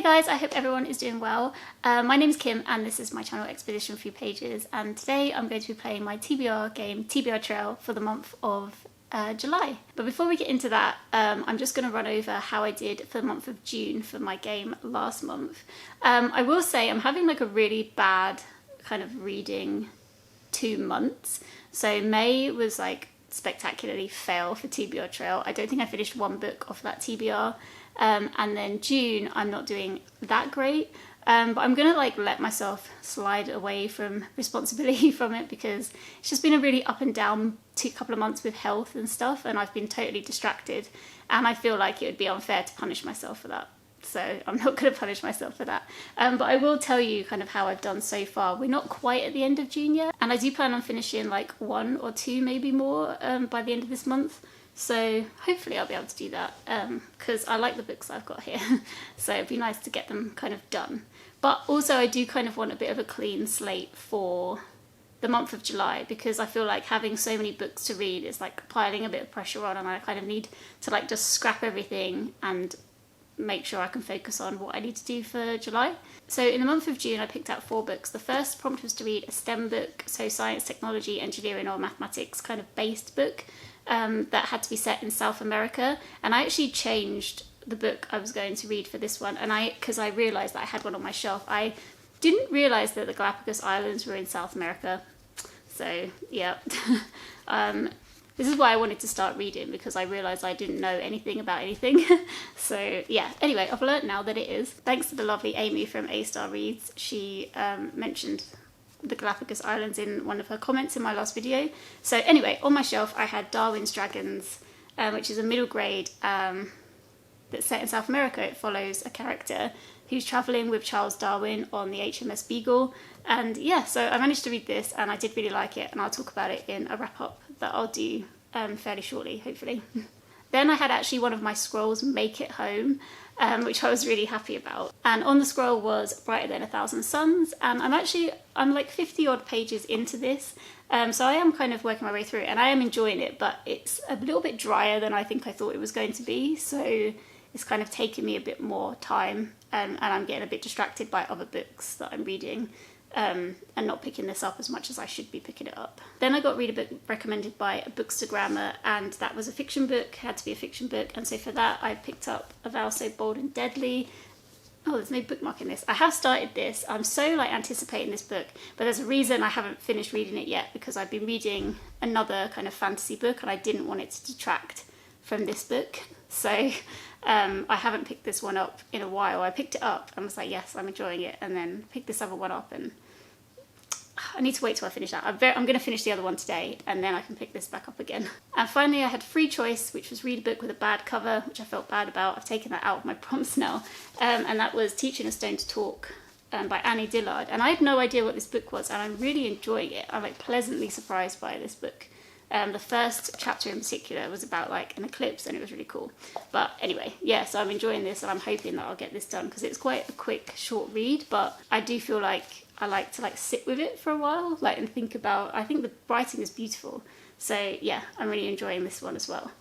guys, I hope everyone is doing well. My name is Kim and this is my channel Expedition Through Pages, and today I'm going to be playing my TBR game, TBR Trail, for the month of July. But before we get into that, I'm just going to run over how I did for the month of June for my game last month. I will say I'm having like a really bad kind of reading 2 months. So May was like spectacularly fail for TBR Trail. I don't think I finished one book off that TBR. And then June, I'm not doing that great, but I'm gonna like let myself slide away from responsibility from it because it's just been a really up and down couple of months with health and stuff, and I've been totally distracted, and I feel like it would be unfair to punish myself for that. So I'm not going to punish myself for that. But I will tell you kind of how I've done so far. We're not quite at the end of June yet, and I do plan on finishing like 1 or 2 maybe more by the end of this month. So hopefully I'll be able to do that because I like the books I've got here. So it'd be nice to get them kind of done. But also I do kind of want a bit of a clean slate for the month of July because I feel like having so many books to read is like piling a bit of pressure on, and I kind of need to like just scrap everything and make sure I can focus on what I need to do for July. So in the month of June I picked out 4 books. The first prompt was to read a STEM book, so science, technology, engineering or mathematics kind of based book. That had to be set in South America, and I actually changed the book I was going to read for this one, and because I realised that I had one on my shelf. I didn't realise that the Galapagos Islands were in South America, so yeah. This is why I wanted to start reading, because I realised I didn't know anything about anything. So yeah, anyway, I've learnt now that it is. Thanks to the lovely Amy from A Star Reads. She mentioned the Galapagos Islands in one of her comments in my last video. So anyway, on my shelf I had Darwin's Dragons, which is a middle grade that's set in South America. It follows a character who's travelling with Charles Darwin on the HMS Beagle, and yeah, so I managed to read this and I did really like it, and I'll talk about it in a wrap-up that I'll do fairly shortly, hopefully. Then I had actually one of my scrolls make it home, which I was really happy about. And on the scroll was Brighter Than 1,000 Suns, and I'm like 50 odd pages into this, so I am kind of working my way through it, and I am enjoying it, but it's a little bit drier than I think I thought it was going to be, so it's kind of taken me a bit more time, and I'm getting a bit distracted by other books that I'm reading, and not picking this up as much as I should be picking it up. Then I got read a book recommended by a Bookstagrammer, and that was a fiction book, had to be a fiction book, and so for that I picked up A Vow So Bold and Deadly. Oh, there's no bookmark in this. I have started this. I'm so like anticipating this book, but there's a reason I haven't finished reading it yet, because I've been reading another kind of fantasy book and I didn't want it to detract from this book. So I haven't picked this one up in a while. I picked it up and was like, yes, I'm enjoying it, and then picked this other one up, and I need to wait till I finish that. I'm going to finish the other one today, and then I can pick this back up again. And finally I had free choice, which was read a book with a bad cover, which I felt bad about. I've taken that out of my prompts now, and that was Teaching a Stone to Talk by Annie Dillard. And I had no idea what this book was, and I'm really enjoying it. I'm like pleasantly surprised by this book. The first chapter in particular was about like an eclipse, and it was really cool. But anyway, yeah, so I'm enjoying this, and I'm hoping that I'll get this done, because it's quite a quick, short read, but I do feel like I like to like sit with it for a while, like, and think about, I think the writing is beautiful. So yeah, I'm really enjoying this one as well.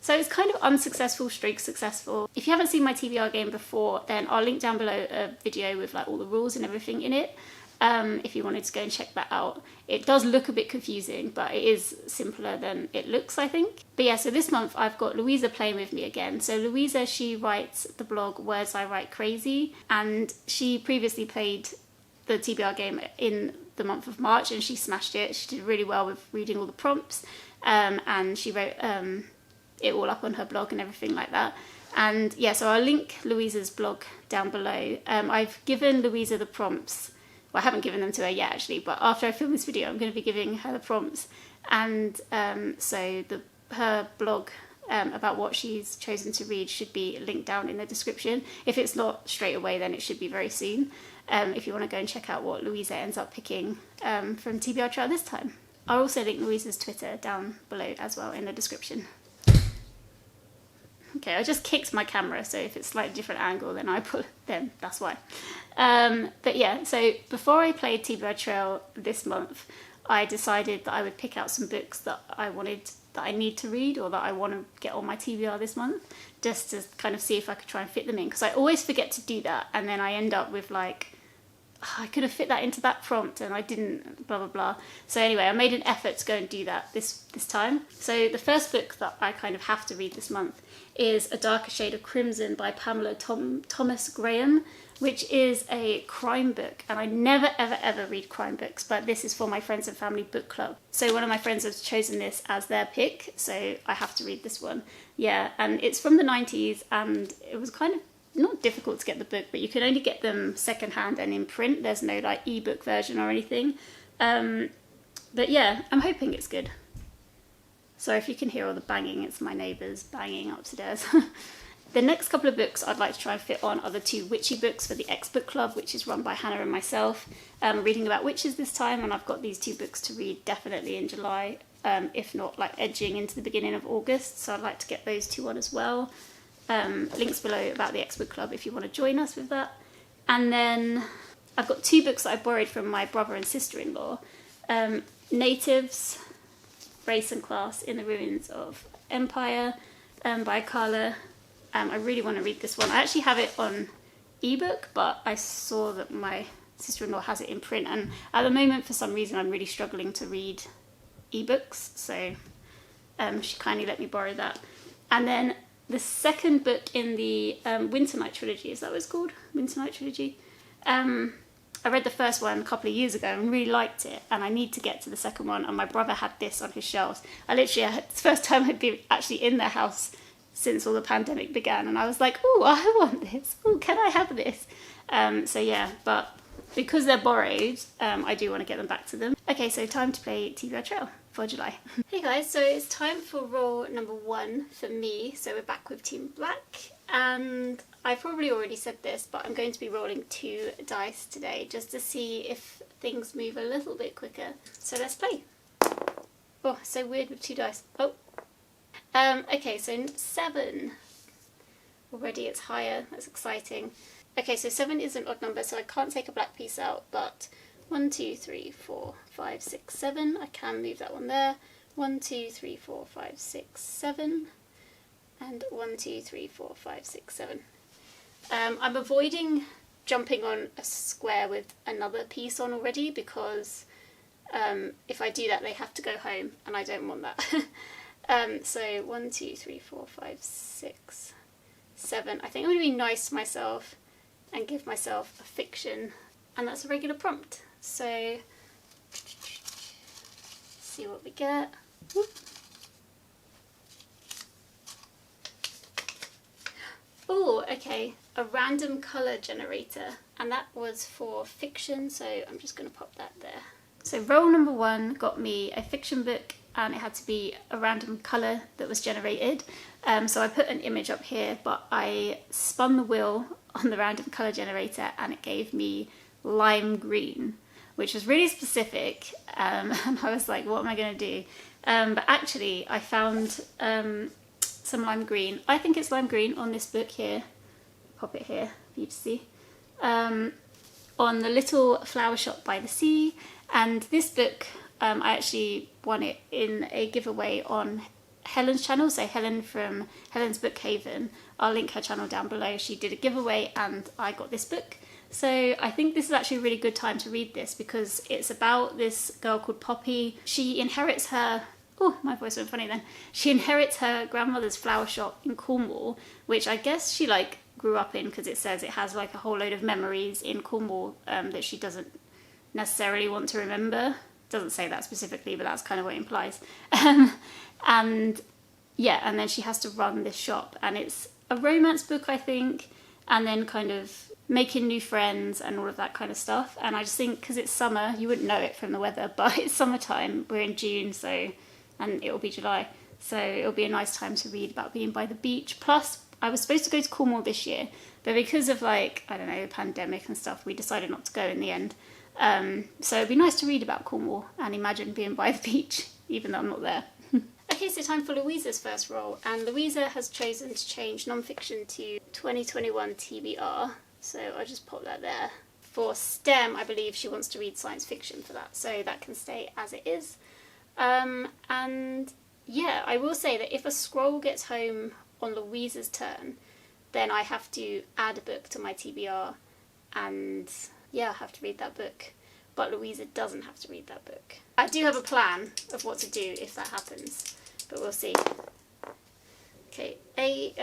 So it's kind of unsuccessful stroke successful. If you haven't seen my TBR game before, then I'll link down below a video with like all the rules and everything in it. If you wanted to go and check that out. It does look a bit confusing, but it is simpler than it looks, I think. But yeah, so this month I've got Louisa playing with me again. So Louisa, she writes the blog Words I Write Crazy, and she previously played the TBR game in the month of March and she smashed it. She did really well with reading all the prompts, and she wrote it all up on her blog and everything like that. And yeah, so I'll link Louisa's blog down below. I've given Louisa the prompts. Well, I haven't given them to her yet actually, but after I film this video I'm going to be giving her the prompts, and so her blog about what she's chosen to read should be linked down in the description. If it's not straight away, then it should be very soon, if you want to go and check out what Louisa ends up picking from TBR Trail this time. I'll also link Louisa's Twitter down below as well in the description. Okay, I just kicked my camera, so if it's a slightly different angle then that's why. But yeah, so before I played TBR Trail this month, I decided that I would pick out some books that I wanted that I need to read or that I want to get on my TBR this month, just to kind of see if I could try and fit them in, because I always forget to do that, and then I end up with like, oh, I could have fit that into that prompt and I didn't, blah blah blah. So anyway, I made an effort to go and do that this time. So the first book that I kind of have to read this month is A Darker Shade of Crimson by Pamela Thomas Graham, which is a crime book, and I never ever read crime books, but this is for my friends and family book club. So one of my friends has chosen this as their pick, so I have to read this one. Yeah, and it's from the 90s, and it was kind of not difficult to get the book, but you can only get them secondhand and in print. There's no like ebook version or anything. But yeah, I'm hoping it's good. So if you can hear all the banging, it's my neighbours banging upstairs. The next couple of books I'd like to try and fit on are the 2 witchy books for the X Book Club, which is run by Hannah and myself. Reading about witches this time, and I've got these 2 books to read definitely in July, if not like edging into the beginning of August, so I'd like to get those 2 on as well. Links below about the X Book Club if you want to join us with that. And then I've got 2 books that I borrowed from my brother and sister-in-law. Natives, Race and Class in the Ruins of Empire by Carla. I really want to read this one. I actually have it on ebook, but I saw that my sister-in-law has it in print, and at the moment for some reason I'm really struggling to read ebooks, so she kindly let me borrow that. And then the second book in the Winter Night trilogy, is that what it's called? Winter Night trilogy? I read the first one a couple of years ago and really liked it, and I need to get to the second one, and my brother had this on his shelves. It's the first time I'd been actually in their house since all the pandemic began, and I was like, oh, I want this. Oh, can I have this? So yeah, but because they're borrowed, I do want to get them back to them. Okay, so time to play TBR Trail for July. Hey guys, so it's time for roll number 1 for me. So we're back with Team Black, and I probably already said this, but I'm going to be rolling 2 dice today just to see if things move a little bit quicker. So let's play. Oh, so weird with 2 dice. Oh. Okay, so 7. Already it's higher, that's exciting. Okay, so 7 is an odd number, so I can't take a black piece out, but 1, 2, 3, 4, 5, 6, 7. I can move that one there. 1, 2, 3, 4, 5, 6, 7. And 1, 2, 3, 4, 5, 6, 7. I'm avoiding jumping on a square with another piece on already, because if I do that they have to go home, and I don't want that. So 1, 2, 3, 4, 5, 6, 7. I think I'm going to be nice to myself and give myself a fiction, and that's a regular prompt. So see what we get. Whoop. Oh, okay, a random colour generator, and that was for fiction, so I'm just going to pop that there. So roll number 1 got me a fiction book, and it had to be a random colour that was generated. So I put an image up here, but I spun the wheel on the random colour generator and it gave me lime green, which was really specific, and I was like, what am I going to do? But actually I found some lime green. I think it's lime green on this book here. Pop it here for you to see. On The Little Flower Shop by the Sea, and this book I actually won it in a giveaway on Helen's channel, so Helen from Helen's Book Haven. I'll link her channel down below. She did a giveaway and I got this book. So I think this is actually a really good time to read this, because it's about this girl called Poppy. She inherits her, oh, my voice went funny then. She inherits her grandmother's flower shop in Cornwall, which I guess she like grew up in, because it says it has like a whole load of memories in Cornwall that she doesn't necessarily want to remember. Doesn't say that specifically, but that's kind of what it implies. And yeah, and then she has to run this shop, and it's a romance book, I think, and then kind of making new friends and all of that kind of stuff. And I just think, because it's summer, you wouldn't know it from the weather, but it's summertime, we're in June, so, and it will be July, so it'll be a nice time to read about being by the beach. Plus I was supposed to go to Cornwall this year, but because of like, I don't know, the pandemic and stuff, we decided not to go in the end. So it'd be nice to read about Cornwall and imagine being by the beach, even though I'm not there. Okay, so time for Louisa's first roll, and Louisa has chosen to change non-fiction to 2021 TBR, so I'll just pop that there. For STEM, I believe she wants to read science fiction for that, so that can stay as it is. And yeah, I will say that if a scroll gets home on Louisa's turn, then I have to add a book to my TBR, and yeah, I have to read that book. But Louisa doesn't have to read that book. I do have a plan of what to do if that happens, but we'll see. Okay, 8.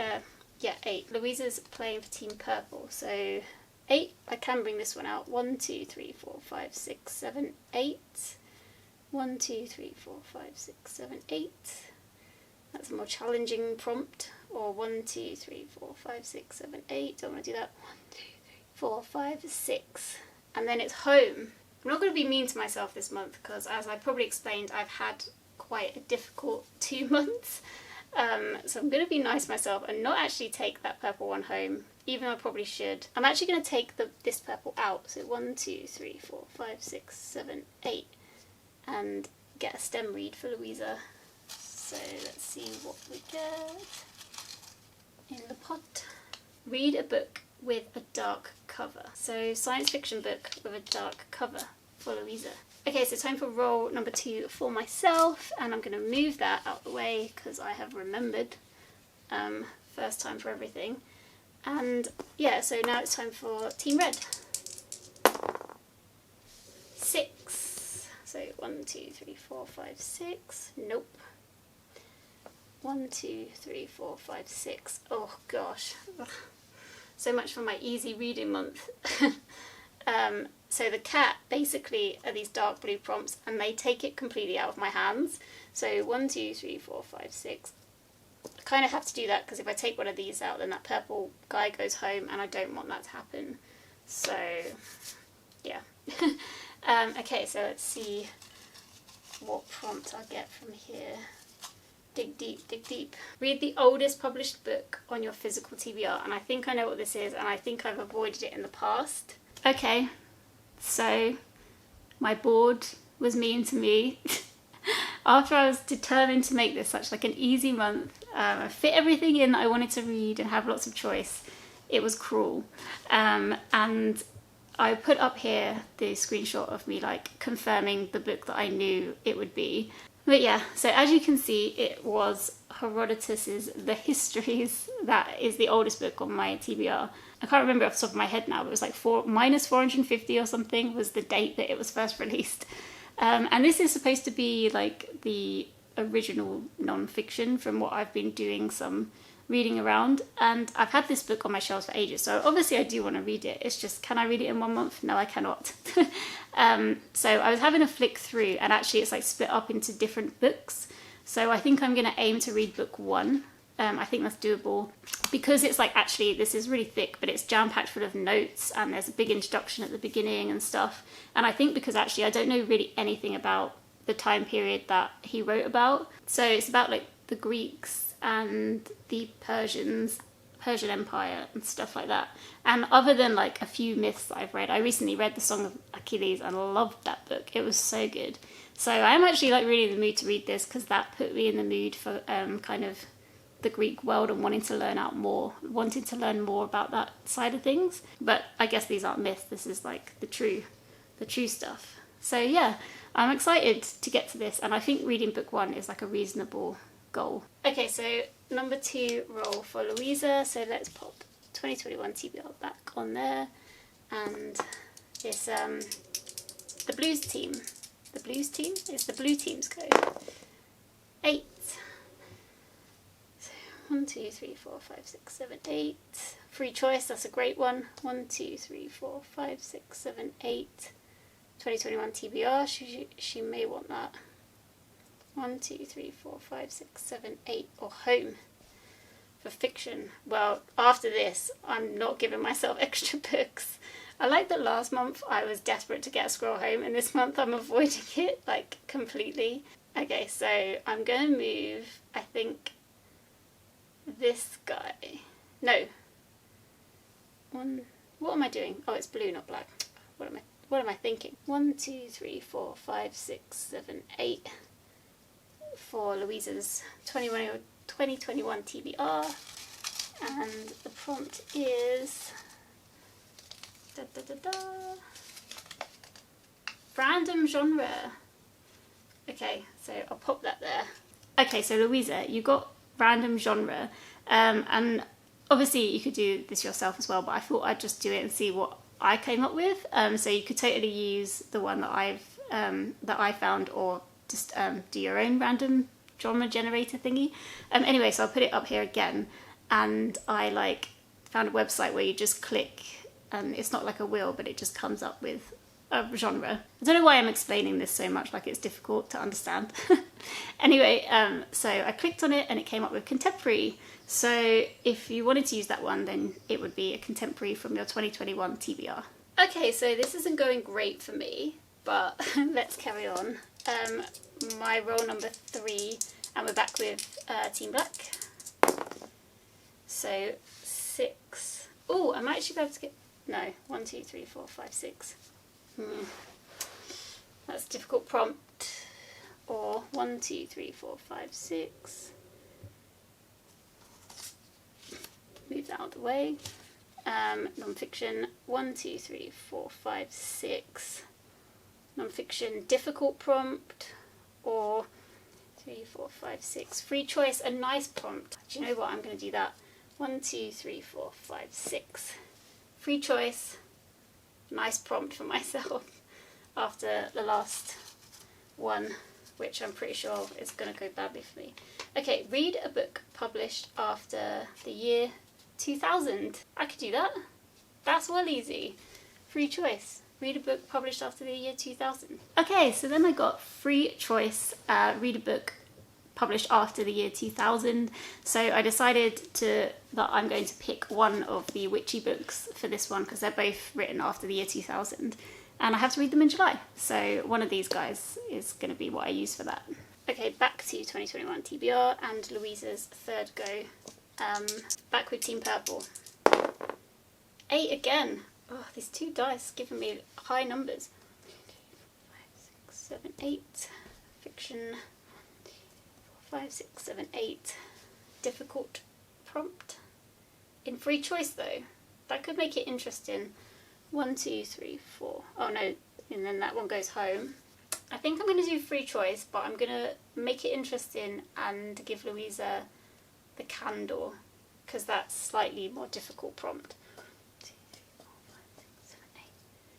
Louisa's playing for Team Purple, so 8. I can bring this one out. 1, 2, 3, 4, 5, 6, 7, 8. 1, 2, 3, 4, 5, 6, 7, 8. That's a more challenging prompt. Or 1, 2, 3, 4, 5, 6, 7, 8. Don't want to do that. 1, 2, 3, 4, 5, 6. And then it's home. I'm not going to be mean to myself this month because, as I probably explained, I've had quite a difficult 2 months. So I'm going to be nice to myself and not actually take that purple one home, even though I probably should. I'm actually going to take this purple out. So 1, 2, 3, 4, 5, 6, 7, 8. And get a stem read for Louisa. So let's see what we get in the pot. Read a book with a dark cover. So science fiction book with a dark cover for Louisa. Okay, so time for roll number 2 for myself, and I'm going to move that out the way because I have remembered. First time for everything. And yeah, so now it's time for Team Red. 6. So 1, 2, 3, 4, 5, 6. Nope. 1, 2, 3, 4, 5, 6. Oh gosh. Ugh. So much for my easy reading month. So the cat basically are these dark blue prompts, and they take it completely out of my hands. So 1, 2, 3, 4, 5, 6. I kind of have to do that because if I take one of these out, then that purple guy goes home, and I don't want that to happen. So yeah. Okay, so let's see what prompt I'll get from here. Dig deep, dig deep. Read the oldest published book on your physical TBR. And I think I know what this is, and I think I've avoided it in the past. Okay, so my board was mean to me. After I was determined to make this such like an easy month, I fit everything in that I wanted to read and have lots of choice. It was cruel. And I put up here the screenshot of me like confirming the book that I knew it would be. But yeah, so as you can see, it was Herodotus's The Histories. That is the oldest book on my TBR. I can't remember off the top of my head now, but it was like minus 450 or something was the date that it was first released. And this is supposed to be like the original non-fiction from what I've been doing some reading around. And I've had this book on my shelves for ages, so obviously I do want to read it. It's just, can I read it in 1 month? No, I cannot. So I was having a flick through, and actually it's like split up into different books. So I think I'm going to aim to read book 1. I think that's doable because it's like, actually this is really thick, but it's jam-packed full of notes, and there's a big introduction at the beginning and stuff. And I think because actually I don't know really anything about the time period that he wrote about. So it's about like the Greeks and the Persian Empire and stuff like that. And other than like a few myths that I've read, I recently read The Song of Achilles and loved that book. It was so good. So I'm actually like really in the mood to read this because that put me in the mood for kind of the Greek world and wanting to learn more about that side of things. But I guess these aren't myths. This is like the true stuff. So yeah, I'm excited to get to this, and I think reading book 1 is like a reasonable goal. Okay, so number 2 roll for Louisa. So let's pop 2021 TBR back on there, and it's the Blues team. The Blues team? It's the Blue team's code. 8. So 1, 2, 3, 4, 5, 6, 7, 8. Free choice, that's a great one. 1, 2, 3, 4, 5, 6, 7, 8. 2021 TBR, she may want that. 1, 2, 3, 4, 5, 6, 7, 8, or home. For fiction, well, after this, I'm not giving myself extra books. I like that last month I was desperate to get a scroll home, and this month I'm avoiding it, like, completely. Okay, so I'm going to move, I think, this guy. No. What am I doing? Oh, it's blue, not black. What am I thinking? 1, 2, 3, 4, 5, 6, 7, 8 for Louisa's 2021 TBR, and the prompt is random genre. Okay, so I'll pop that there. Okay, so Louisa, you got random genre, and obviously you could do this yourself as well, but I thought I'd just do it and see what I came up with. So you could totally use the one that I found, or just do your own random genre generator thingy. Anyway, so I'll put it up here again, and I found a website where you just click, and it's not like a wheel, but it just comes up with a genre. I don't know why I'm explaining this so much, like it's difficult to understand. Anyway, so I clicked on it and it came up with contemporary. So if you wanted to use that one, then it would be a contemporary from your 2021 TBR. Okay, so this isn't going great for me, but let's carry on. My roll number 3, and we're back with Team Black. So 6. Oh, I might actually be able to get, no, 1, 2, 3, 4, 5, 6. That's a difficult prompt. Or 1, 2, 3, 4, 5, 6. Move that out of the way. Non-fiction, 1, 2, 3, 4, 5, 6. Non-fiction, difficult prompt. Or 3, 4, 5, 6. Free choice, a nice prompt. Do you know what? I'm going to do that. 1, 2, 3, 4, 5, 6. Free choice. Nice prompt for myself after the last one, which I'm pretty sure is going to go badly for me. Okay, read a book published after the year 2000. I could do that. That's well easy. Free choice. Read a book published after the year 2000. Okay, so then I got free choice, read a book published after the year 2000. So I decided that I'm going to pick one of the witchy books for this one, because they're both written after the year 2000, and I have to read them in July. So one of these guys is going to be what I use for that. Okay, back to 2021 TBR and Louisa's third go. Back with Team Purple. 8 again. Oh, these 2 dice giving me high numbers. 5, 6, 7, 8. Fiction. 5, 6, 7, 8. Difficult prompt. In free choice though, that could make it interesting. 1, 2, 3, 4. Oh no, and then that one goes home. I think I'm going to do free choice, but I'm going to make it interesting and give Louisa the candle, because that's slightly more difficult prompt. 2, 3, 4, 5, 6, 7, 8.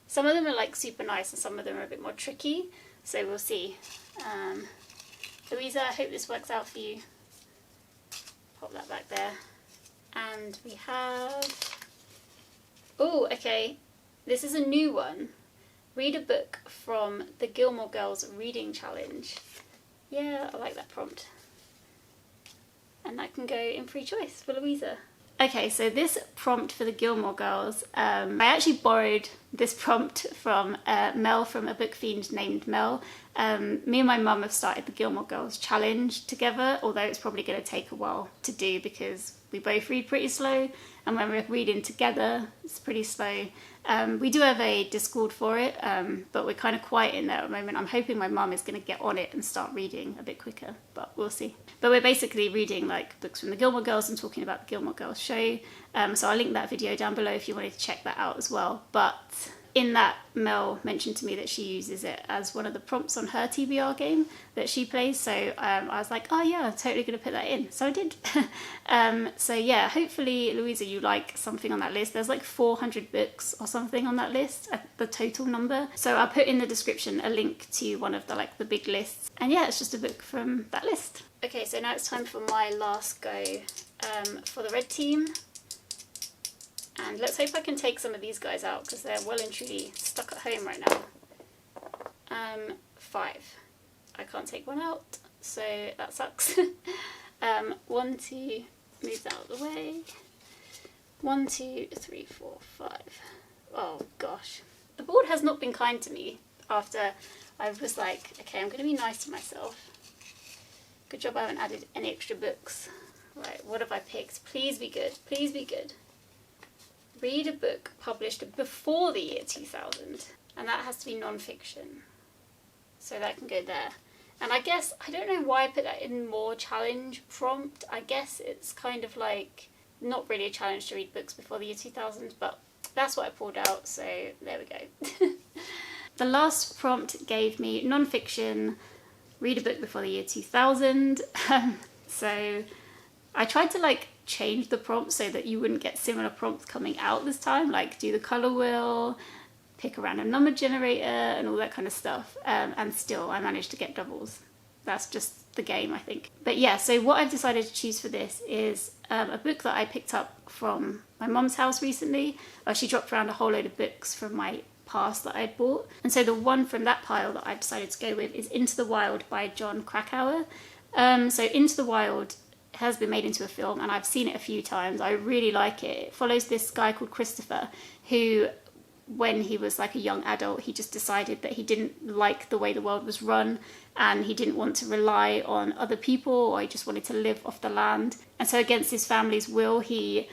Some of them are super nice and some of them are a bit more tricky, so we'll see. Louisa, I hope this works out for you. Pop that back there. And we have... Oh, okay. This is a new one. Read a book from the Gilmore Girls Reading Challenge. Yeah, I like that prompt. And that can go in free choice for Louisa. Okay, so this prompt for the Gilmore Girls, I actually borrowed this prompt from Mel, from a book fiend named Mel. Me and my mum have started the Gilmore Girls challenge together, although it's probably going to take a while to do because we both read pretty slow, and when we're reading together it's pretty slow. We do have a Discord for it, but we're kind of quiet in there at the moment. I'm hoping my mum is going to get on it and start reading a bit quicker, but we'll see. But we're basically reading books from the Gilmore Girls and talking about the Gilmore Girls show. So I'll link that video down below if you wanted to check that out as well. But in that, Mel mentioned to me that she uses it as one of the prompts on her TBR game that she plays. So I was like, oh yeah, I'm totally going to put that in. So I did. So yeah, hopefully, Louisa, you like something on that list. There's 400 books or something on that list, the total number. So I'll put in the description a link to one of the big lists. And yeah, it's just a book from that list. Okay, so now it's time for my last go for the red team. And let's hope I can take some of these guys out because they're well and truly stuck at home right now. 5. I can't take one out, so that sucks. 1, 2, move that out of the way. 1, 2, 3, 4, 5. Oh gosh. The board has not been kind to me after I was like, okay, I'm going to be nice to myself. Good job I haven't added any extra books. Right, what have I picked? Please be good. Please be good. Read a book published before the year 2000, and that has to be non-fiction. So that can go there. And I guess, I don't know why I put that in more challenge prompt. I guess it's kind of not really a challenge to read books before the year 2000, but that's what I pulled out, so there we go. The last prompt gave me non-fiction, read a book before the year 2000. So I tried to like change the prompt so that you wouldn't get similar prompts coming out this time, like do the colour wheel, pick a random number generator and all that kind of stuff, and still I managed to get doubles. That's just the game, I think. But yeah, so what I've decided to choose for this is a book that I picked up from my mum's house recently. She dropped around a whole load of books from my past that I'd bought, and so the one from that pile that I've decided to go with is Into the Wild by Jon Krakauer. So Into the Wild has been made into a film and I've seen it a few times. I really like it. It follows this guy called Christopher who, when he was like a young adult, he just decided that he didn't like the way the world was run and he didn't want to rely on other people, or he just wanted to live off the land. And so against his family's will, he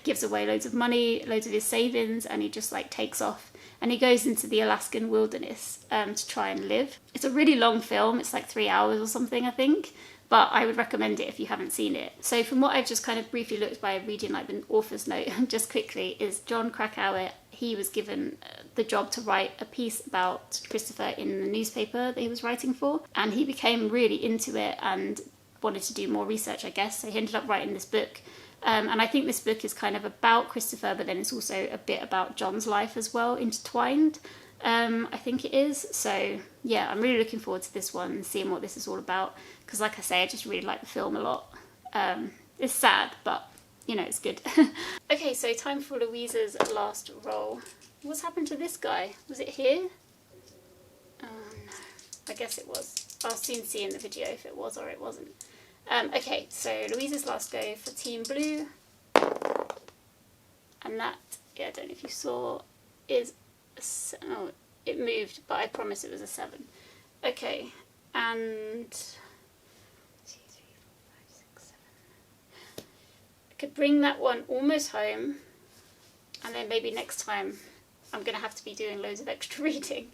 gives away loads of money, loads of his savings, and he just like takes off and he goes into the Alaskan wilderness to try and live. It's a really long film. It's like 3 hours or something, I think. But I would recommend it if you haven't seen it. So from what I've just kind of briefly looked by reading like the author's note just quickly, is Jon Krakauer, he was given the job to write a piece about Christopher in the newspaper that he was writing for, and he became really into it and wanted to do more research, I guess. So he ended up writing this book. And I think this book is kind of about Christopher, but then it's also a bit about John's life as well, intertwined. I think it is. So yeah, I'm really looking forward to this one and seeing what this is all about, because like I say, I just really like the film a lot. It's sad, but you know, it's good. Okay, so time for Louisa's last roll. What's happened to this guy? Was it here? Oh no, I guess it was. I'll soon see in the video if it was or it wasn't. Okay, so Louisa's last go for Team Blue, and that, yeah, I don't know if you saw, is oh, it moved, but I promise it was a 7. Okay, and 2, 3, 4, 5, 6, 7. I could bring that one almost home, and then maybe next time I'm going to have to be doing loads of extra reading.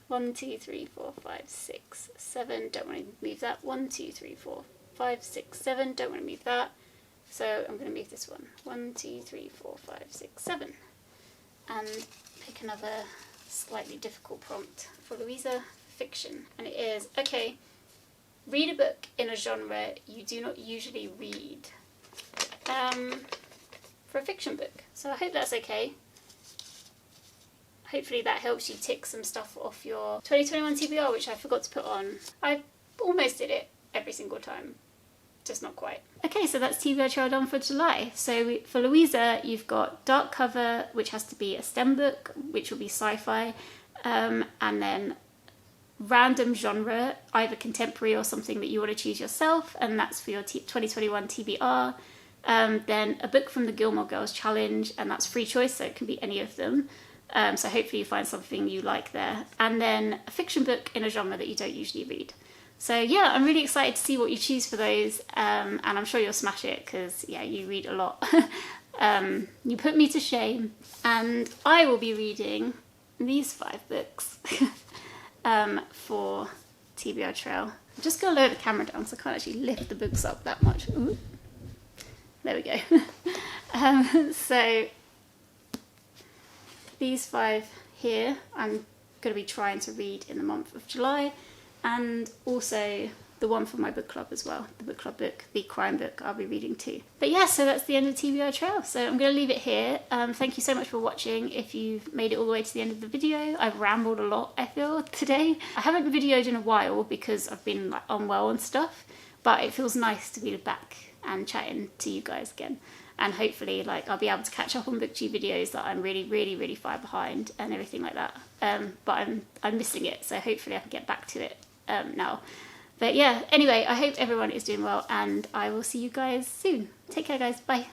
1, 2, 3, 4, 5, 6, 7. Don't want to move that. 1, 2, 3, 4, 5, 6, 7. Don't want to move that. So I'm going to move this one. 1, 2, 3, 4, 5, 6, 7. And pick another slightly difficult prompt for Louisa. Fiction. And it is, okay, read a book in a genre you do not usually read. For a fiction book. So I hope that's okay. Hopefully that helps you tick some stuff off your 2021 TBR, which I forgot to put on. I almost did it every single time, just not quite. Okay, so that's TBR Trail done for July. So for Louisa, you've got Dark Cover, which has to be a STEM book, which will be sci-fi, and then random genre, either contemporary or something that you want to choose yourself, and that's for your 2021 TBR. Then a book from the Gilmore Girls Challenge, and that's free choice, so it can be any of them. So hopefully you find something you like there. And then a fiction book in a genre that you don't usually read. So yeah, I'm really excited to see what you choose for those, and I'm sure you'll smash it, because yeah, you read a lot. You put me to shame, and I will be reading these 5 books for TBR Trail. I'm just going to lower the camera down so I can't actually lift the books up that much. Ooh. There we go. So these 5 here I'm going to be trying to read in the month of July, and also the one from my book club as well, the book club book, the crime book, I'll be reading too. But yeah, so that's the end of TBR Trail, so I'm going to leave it here. Thank you so much for watching. If you've made it all the way to the end of the video, I've rambled a lot, I feel, today. I haven't videoed in a while because I've been like unwell and stuff, but it feels nice to be back and chatting to you guys again. And hopefully like I'll be able to catch up on BookTube videos that I'm really far behind and everything like that. But I'm missing it, so hopefully I can get back to it now. But yeah, anyway, I hope everyone is doing well, and I will see you guys soon. Take care, guys. Bye.